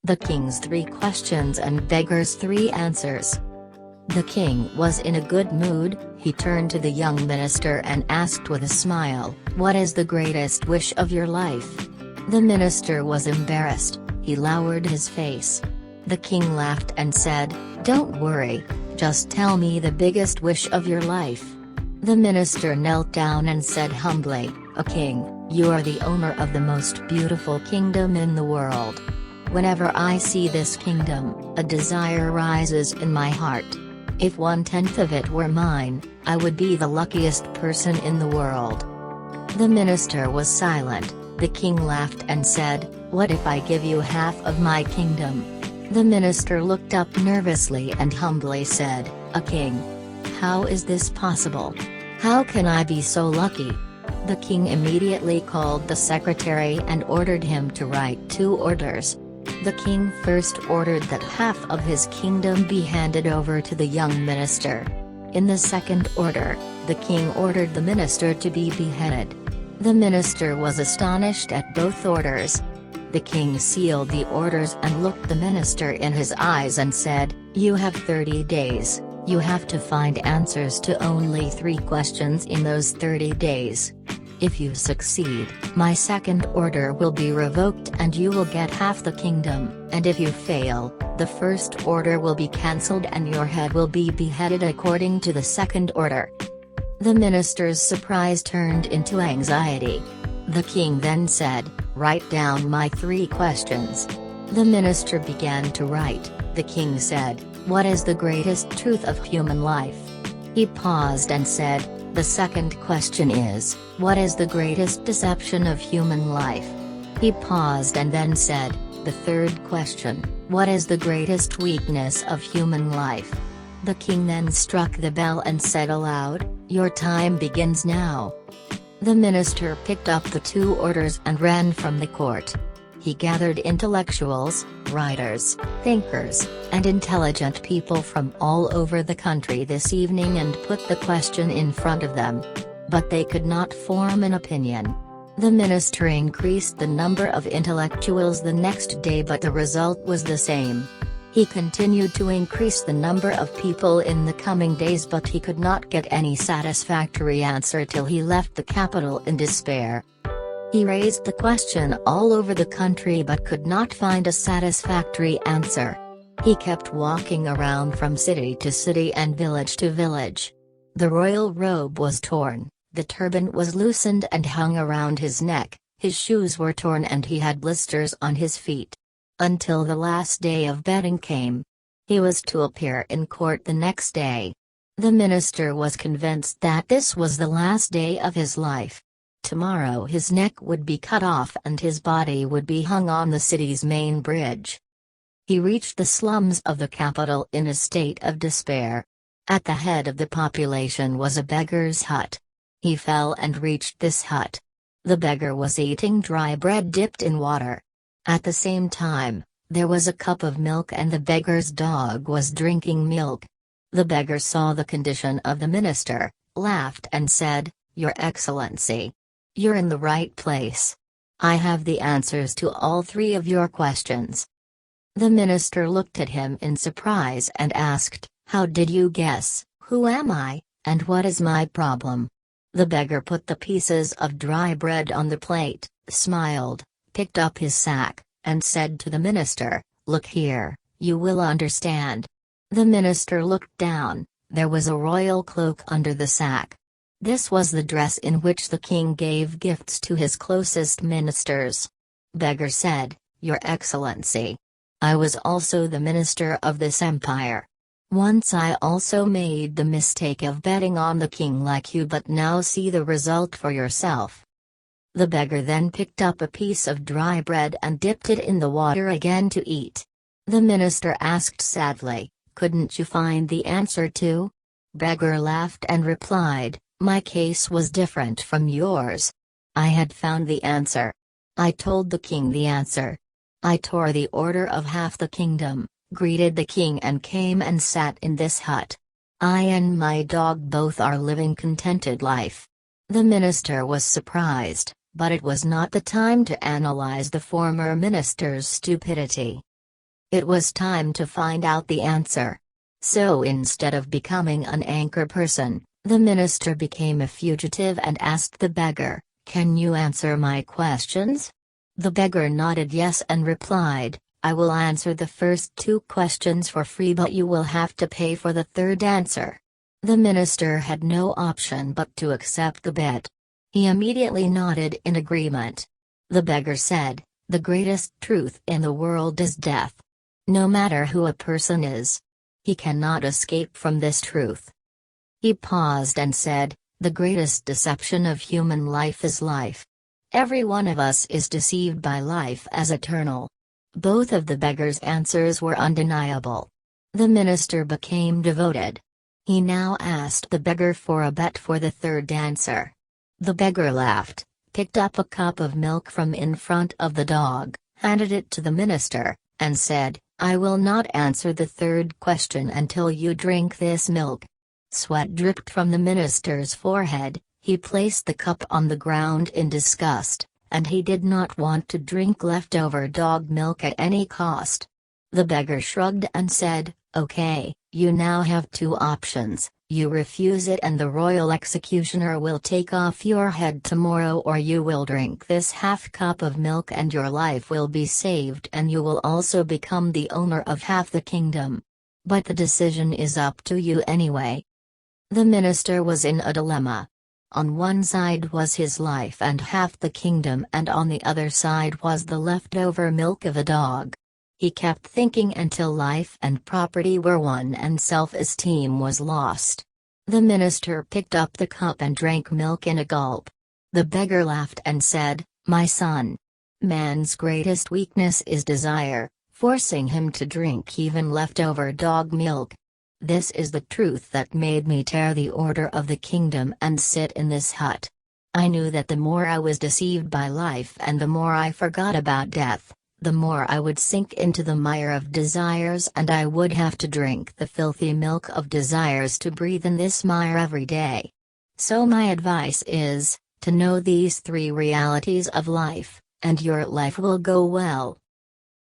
The King's 3 Questions and Beggar's 3 Answers. The king was in a good mood. He turned to the young minister and asked with a smile, "What is the greatest wish of your life?" The minister was embarrassed. He lowered his face. The king laughed and said, "Don't worry, just tell me the biggest wish of your life." The minister knelt down and said humbly, "O king, you are the owner of the most beautiful kingdom in the world. Whenever I see this kingdom, a desire rises in my heart. If 1/10 of it were mine, I would be the luckiest person in the world." The minister was silent. The king laughed and said, "What if I give you half of my kingdom?" The minister looked up nervously and humbly said, "A king? How is this possible? How can I be so lucky?" The king immediately called the secretary and ordered him to write 2 orders. The king first ordered that half of his kingdom be handed over to the young minister. In the second order, the king ordered the minister to be beheaded. The minister was astonished at both orders. The king sealed the orders and looked the minister in his eyes and said, "You have 30 days, you have to find answers to only 3 questions in those 30 days. If you succeed, my second order will be revoked and you will get half the kingdom, and if you fail, the first order will be cancelled and your head will be beheaded according to the second order." The minister's surprise turned into anxiety. The king then said, "Write down my 3 questions." The minister began to write. The king said, "What is the greatest truth of human life?" He paused and said, "The second question is, what is the greatest deception of human life?" He paused and then said, "The third question, what is the greatest weakness of human life?" The king then struck the bell and said aloud, "Your time begins now." The minister picked up the 2 orders and ran from the court. He gathered intellectuals, writers, thinkers, and intelligent people from all over the country this evening and put the question in front of them. But they could not form an opinion. The minister increased the number of intellectuals the next day, but the result was the same. He continued to increase the number of people in the coming days, but he could not get any satisfactory answer till he left the capital in despair. He raised the question all over the country but could not find a satisfactory answer. He kept walking around from city to city and village to village. The royal robe was torn, the turban was loosened and hung around his neck, his shoes were torn and he had blisters on his feet. Until the last day of betting came. He was to appear in court the next day. The minister was convinced that this was the last day of his life. Tomorrow his neck would be cut off and his body would be hung on the city's main bridge. He reached the slums of the capital in a state of despair. At the head of the population was a beggar's hut. He fell and reached this hut. The beggar was eating dry bread dipped in water. At the same time, there was a cup of milk and the beggar's dog was drinking milk. The beggar saw the condition of the minister, laughed and said, "Your Excellency, you're in the right place. I have the answers to all 3 of your questions." The minister looked at him in surprise and asked, "How did you guess? Who am I, and what is my problem?" The beggar put the pieces of dry bread on the plate, smiled, picked up his sack, and said to the minister, "Look here, you will understand." The minister looked down. There was a royal cloak under the sack. This was the dress in which the king gave gifts to his closest ministers. Beggar said, "Your Excellency, I was also the minister of this empire. Once I also made the mistake of betting on the king like you, but now see the result for yourself." The beggar then picked up a piece of dry bread and dipped it in the water again to eat. The minister asked sadly, "Couldn't you find the answer too?" Beggar laughed and replied, "My case was different from yours. I had found the answer. I told the king the answer. I tore the order of half the kingdom, greeted the king and came and sat in this hut. I and my dog both are living contented life." The minister was surprised, but it was not the time to analyze the former minister's stupidity. It was time to find out the answer. So instead of becoming an anchor person, the minister became a fugitive and asked the beggar, "Can you answer my questions?" The beggar nodded yes and replied, "I will answer the first two questions for free, but you will have to pay for the third answer." The minister had no option but to accept the bet. He immediately nodded in agreement. The beggar said, "The greatest truth in the world is death. No matter who a person is, he cannot escape from this truth." He paused and said, "The greatest deception of human life is life. Every one of us is deceived by life as eternal." Both of the beggar's answers were undeniable. The minister became devoted. He now asked the beggar for a bet for the third answer. The beggar laughed, picked up a cup of milk from in front of the dog, handed it to the minister, and said, "I will not answer the third question until you drink this milk." Sweat dripped from the minister's forehead. He placed the cup on the ground in disgust, and he did not want to drink leftover dog milk at any cost. The beggar shrugged and said, "Okay, you now have two options. You refuse it and the royal executioner will take off your head tomorrow, or you will drink this half cup of milk and your life will be saved and you will also become the owner of half the kingdom. But the decision is up to you anyway." The minister was in a dilemma. On one side was his life and half the kingdom, and on the other side was the leftover milk of a dog. He kept thinking until life and property were won and self-esteem was lost. The minister picked up the cup and drank milk in a gulp. The beggar laughed and said, "My son, man's greatest weakness is desire, forcing him to drink even leftover dog milk. This is the truth that made me tear the order of the kingdom and sit in this hut. I knew that the more I was deceived by life and the more I forgot about death, the more I would sink into the mire of desires and I would have to drink the filthy milk of desires to breathe in this mire every day. So my advice is, to know these three realities of life, and your life will go well."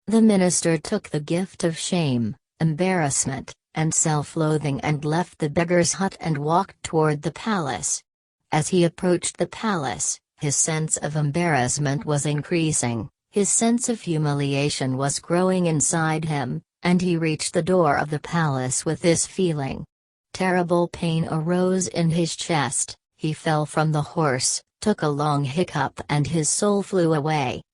The minister took the gift of shame, embarrassment, and self-loathing and left the beggar's hut and walked toward the palace. As he approached the palace, his sense of embarrassment was increasing, his sense of humiliation was growing inside him, and he reached the door of the palace with this feeling. Terrible pain arose in his chest, he fell from the horse, took a long hiccup and his soul flew away.